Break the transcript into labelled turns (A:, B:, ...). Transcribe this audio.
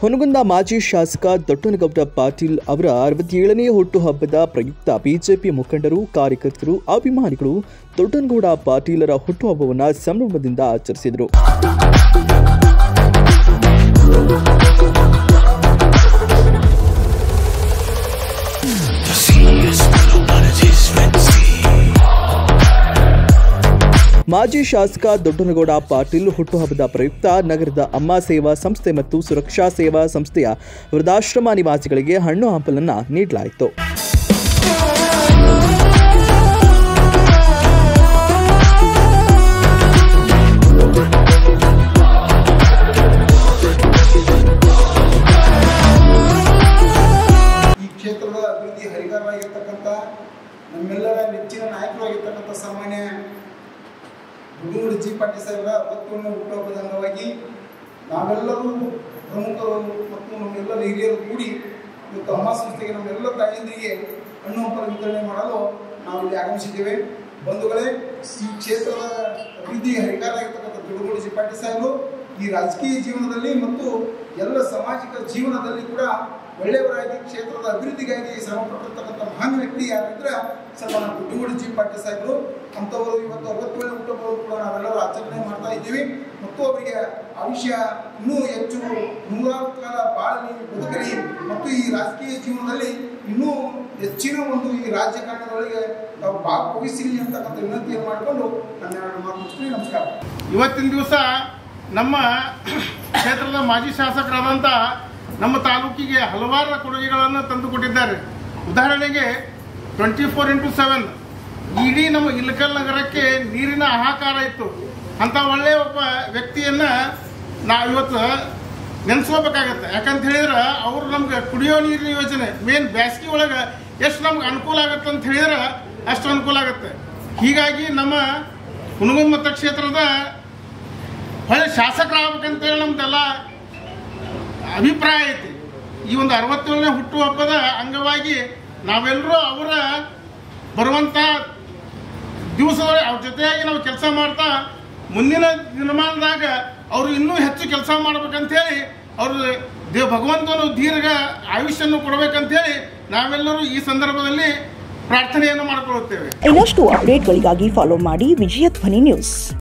A: ಹುನಗುಂದ ಮಾಜಿ ಶಾಸಕ ದೊಡ್ಡನಗೌಡ ಪಾಟೀಲ್ ಅವರ 67ನೇ ಹುಟ್ಟುಹಬ್ಬದ ಪ್ರಯುಕ್ತ ಬಿಜೆಪಿ ಮುಖಂಡರು, ಕಾರ್ಯಕರ್ತರು, ಅಭಿಮಾನಿಗಳು ದೊಡ್ಡನಗೌಡ ಪಾಟೀಲರ ಹುಟ್ಟುಹಬ್ಬವನ್ನು ಸಂಭ್ರಮದಿಂದ ಆಚರಿಸಿದರು. ಮಾಜಿ ಶಾಸಕ ದೊಡ್ಡನಗೌಡ ಪಾಟೀಲ್ ಹುಟ್ಟುಹಬ್ಬದ ಪ್ರಯುಕ್ತ ನಗರದ ಅಮ್ಮ ಸೇವಾ ಸಂಸ್ಥೆ ಮತ್ತು ಸುರಕ್ಷಾ ಸೇವಾ ಸಂಸ್ಥೆಯ ವೃದ್ಧಾಶ್ರಮ ನಿವಾಸಿಗಳಿಗೆ ಹಣ್ಣು ಹಂಪಲನ್ನು ನೀಡಲಾಯಿತು.
B: ಈ ಕ್ಷೇತ್ರದ ಅಭಿವೃದ್ಧಿ ಹರಿಕಾರರಾಗಿರ್ತಕ್ಕಂಥ ನಮ್ಮೆಲ್ಲರ ನೆಚ್ಚಿನ ನಾಯಕರಾಗಿರ್ತಕ್ಕಂಥ ಸಾಮಾನ್ಯ ಜಿ ಪಾಟೀಲ್ ಸಾಹೇಬರ 60ನೇ ಹುಟ್ಟುಹಬ್ಬದ ಅಂಗವಾಗಿ ನಾವೆಲ್ಲರೂ ಪ್ರಮುಖರು ಮತ್ತು ನಮ್ಮೆಲ್ಲ ಹಿರಿಯರು ಕೂಡಿ ಇವತ್ತು ಅಮ್ಮ ಸಂಸ್ಥೆಗೆ ನಮ್ಮೆಲ್ಲ ತಾಯಂದಿರಿಗೆ ಹಣ್ಣು ಹಂಪಲ ವಿತರಣೆ ಮಾಡಲು ನಾವು ಇಲ್ಲಿ ಆಗಮಿಸಿದ್ದೇವೆ. ಬಂಧುಗಳೇ, ಈ ಕ್ಷೇತ್ರದ ಅಭಿವೃದ್ಧಿ ಹರಿಕಾರರಾಗಿರ್ತಕ್ಕಂಥ ದೊಡ್ಡಗೌಡ ಜಿ ಪಾಟೀಲ್ ಸಾಹೇಬರು ಈ ರಾಜಕೀಯ ಜೀವನದಲ್ಲಿ ಮತ್ತು ಎಲ್ಲ ಸಾಮಾಜಿಕ ಜೀವನದಲ್ಲಿ ಕೂಡ ಒಳ್ಳೆಯವರಾಗಿ ಕ್ಷೇತ್ರದ ಅಭಿವೃದ್ಧಿಗಾಗಿ ಶ್ರಮಪಟ್ಟಿರ್ತಕ್ಕಂಥ ಮಹಾನ್ ವ್ಯಕ್ತಿ ಯಾರಿದ್ರೆ ಸನ್ಮಾನ ದೊಡ್ಡಗೌಡ ಜಿ ಪಾಟೀಲ್ ಸಾಹೇಬರು. ಅಂಥವರು ಇವತ್ತು 60ನೇ ಹುಟ್ಟುಹಬ್ಬವನ್ನು ಕೂಡ ನಾವೆಲ್ಲರೂ ಆಚರಣೆ ಮಾಡ್ತಾ ಇದ್ದೀವಿ ಮತ್ತು ಅವರಿಗೆ ಆಯುಷ್ಯ ಇನ್ನೂ ಹೆಚ್ಚು 100 ಕಾಲ ಬಾಳಲಿ, ಬದುಕಲಿ ಮತ್ತು ಈ ರಾಜಕೀಯ ಜೀವನದಲ್ಲಿ ಇನ್ನೂ ಹೆಚ್ಚಿನ ಒಂದು ಈ ರಾಜಕಾರಣದೊಳಗೆ ನಾವು ಭಾಗವಹಿಸಲಿ ಅಂತಕ್ಕಂಥ ವಿನಂತಿಯನ್ನು ಮಾಡಿಕೊಂಡು ನನ್ನ ಮಾತು ಮುಗಿಸ್ತೀನಿ. ನಮಸ್ಕಾರ.
C: ಇವತ್ತಿನ ದಿವಸ ನಮ್ಮ ಕ್ಷೇತ್ರದ ಮಾಜಿ ಶಾಸಕರಾದಂಥ ನಮ್ಮ ತಾಲೂಕಿಗೆ ಹಲವಾರು ಕೊಡುಗೆಗಳನ್ನು ತಂದುಕೊಟ್ಟಿದ್ದಾರೆ. ಉದಾಹರಣೆಗೆ 24x7 ಇಡೀ ನಮ್ಮ ಇಲಕಲ್ ನಗರಕ್ಕೆ ನೀರಿನ ಹಾಹಾಕಾರ ಇತ್ತು. ಅಂಥ ಒಳ್ಳೆಯ ಒಬ್ಬ ವ್ಯಕ್ತಿಯನ್ನು ನಾವು ಇವತ್ತು ನೆನೆಸ್ಕೋಬೇಕಾಗತ್ತೆ. ಯಾಕಂತ ಹೇಳಿದ್ರೆ ಅವರು ನಮ್ಗೆ ಕುಡಿಯೋ ನೀರಿನ ಯೋಜನೆ ಮೇನ್ ಬೇಸಿಗೆ ಒಳಗೆ ಎಷ್ಟು ನಮ್ಗೆ ಅನುಕೂಲ ಆಗುತ್ತೆ ಅಂತ ಹೇಳಿದ್ರೆ ಅಷ್ಟು ಅನುಕೂಲ ಆಗುತ್ತೆ. ಹೀಗಾಗಿ ನಮ್ಮ ಹುನಗುಂದ ಮತಕ್ಷೇತ್ರದ ಹೊಳೆ ಶಾಸಕರಾಗಬೇಕಂತೇಳಿ ನಮ್ದೆಲ್ಲ ಅಭಿಪ್ರಾಯ ಐತಿ. ಈ ಒಂದು 67ನೇ ಹುಟ್ಟುಹಬ್ಬದ ಅಂಗವಾಗಿ ನಾವೆಲ್ಲರೂ ಅವರ ಬರುವಂಥ ದಿವಸದೊಳಗೆ ಅವ್ರ ಜೊತೆಯಾಗಿ ನಾವು ಕೆಲಸ ಮಾಡ್ತಾ ಮುಂದಿನ ದಿನಮಾನದಾಗ ಅವರು ಇನ್ನೂ ಹೆಚ್ಚು ಕೆಲಸ ಮಾಡ್ಬೇಕಂತೇಳಿ ಅವರು ಭಗವಂತನು ದೀರ್ಘ ಆಯುಷ್ಯನ್ನು ಕೊಡಬೇಕಂತೇಳಿ ನಾವೆಲ್ಲರೂ ಈ ಸಂದರ್ಭದಲ್ಲಿ ಪ್ರಾರ್ಥನೆಯನ್ನು ಮಾಡಿಕೊಳ್ಳುತ್ತೇವೆ.
D: ಇನ್ನಷ್ಟು ಅಪ್ಡೇಟ್ಗಳಿಗಾಗಿ ಫಾಲೋ ಮಾಡಿ ವಿಜಯ ಧ್ವನಿ ನ್ಯೂಸ್.